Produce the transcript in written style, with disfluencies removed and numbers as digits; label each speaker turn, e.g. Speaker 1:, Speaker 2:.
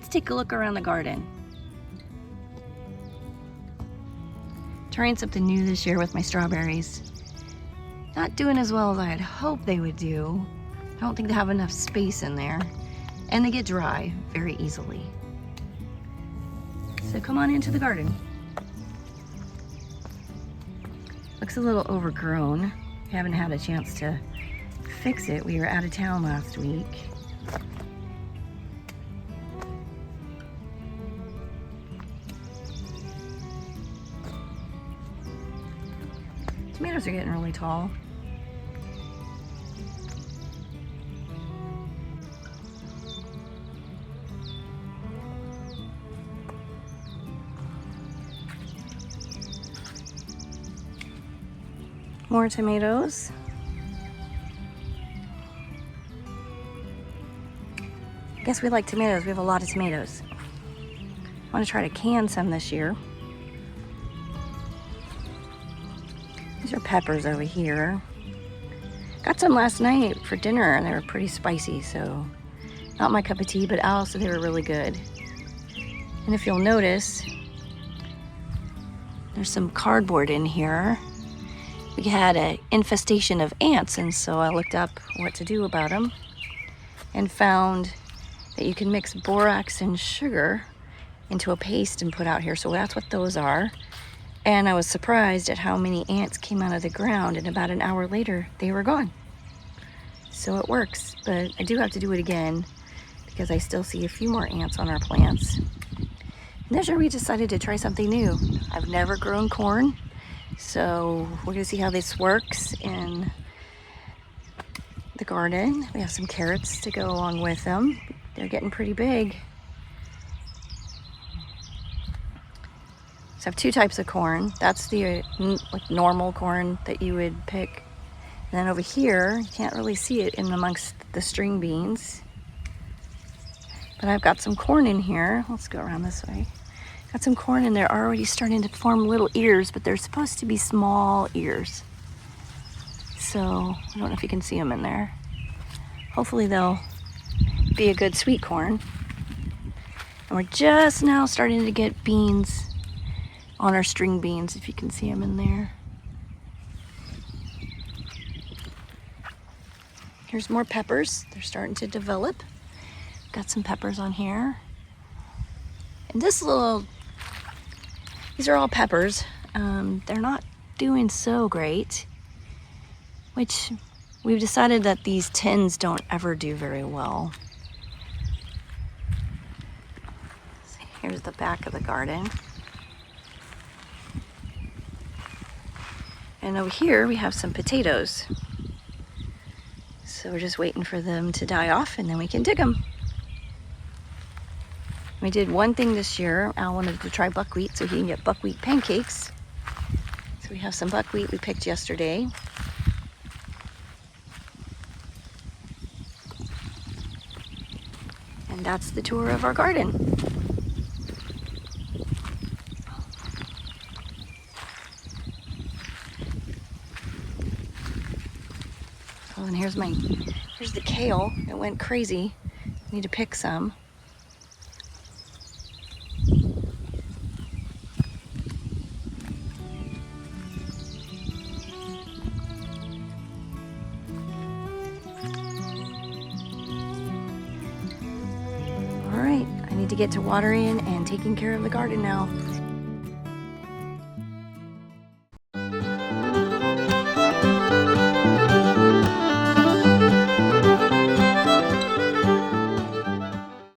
Speaker 1: let's take a look around the garden. Trying something new this year with my strawberries. Not doing as well as I had hoped they would do. I don't think they have enough space in there. And they get dry very easily. So come on into the garden. Looks a little overgrown. Haven't had a chance to fix it. We were out of town last week. Tomatoes are getting really tall. More tomatoes. I guess we like tomatoes. We have a lot of tomatoes. I want to try to can some this year. These are peppers over here. Got some last night for dinner and they were pretty spicy, so not my cup of tea, but also they were really good. And if you'll notice, there's some cardboard in here. We had an infestation of ants, and so I looked up what to do about them and found that you can mix borax and sugar into a paste and put out here. So that's what those are. And I was surprised at how many ants came out of the ground, and about an hour later they were gone. So it works, but I do have to do it again because I still see a few more ants on our plants. And this year we decided to try something new. I've never grown corn. So we're gonna see how this works in the garden. We have some carrots to go along with them. They're getting pretty big. So I have two types of corn. That's the like normal corn that you would pick. And then over here, you can't really see it in amongst the string beans. But I've got some corn in here. Let's go around this way. Got some corn in there already starting to form little ears, but they're supposed to be small ears. So I don't know if you can see them in there. Hopefully they'll be a good sweet corn. And we're just now starting to get beans on our string beans, if you can see them in there. Here's more peppers. They're starting to develop. Got some peppers on here. And these are all peppers. They're not doing so great, which we've decided that these tins don't ever do very well. So here's the back of the garden. And over here we have some potatoes. So we're just waiting for them to die off and then we can dig them. We did one thing this year. Al wanted to try buckwheat so he can get buckwheat pancakes. So we have some buckwheat we picked yesterday. And that's the tour of our garden. Oh, and here's the kale. It went crazy. Need to pick some. All right, I need to get to watering and taking care of the garden now.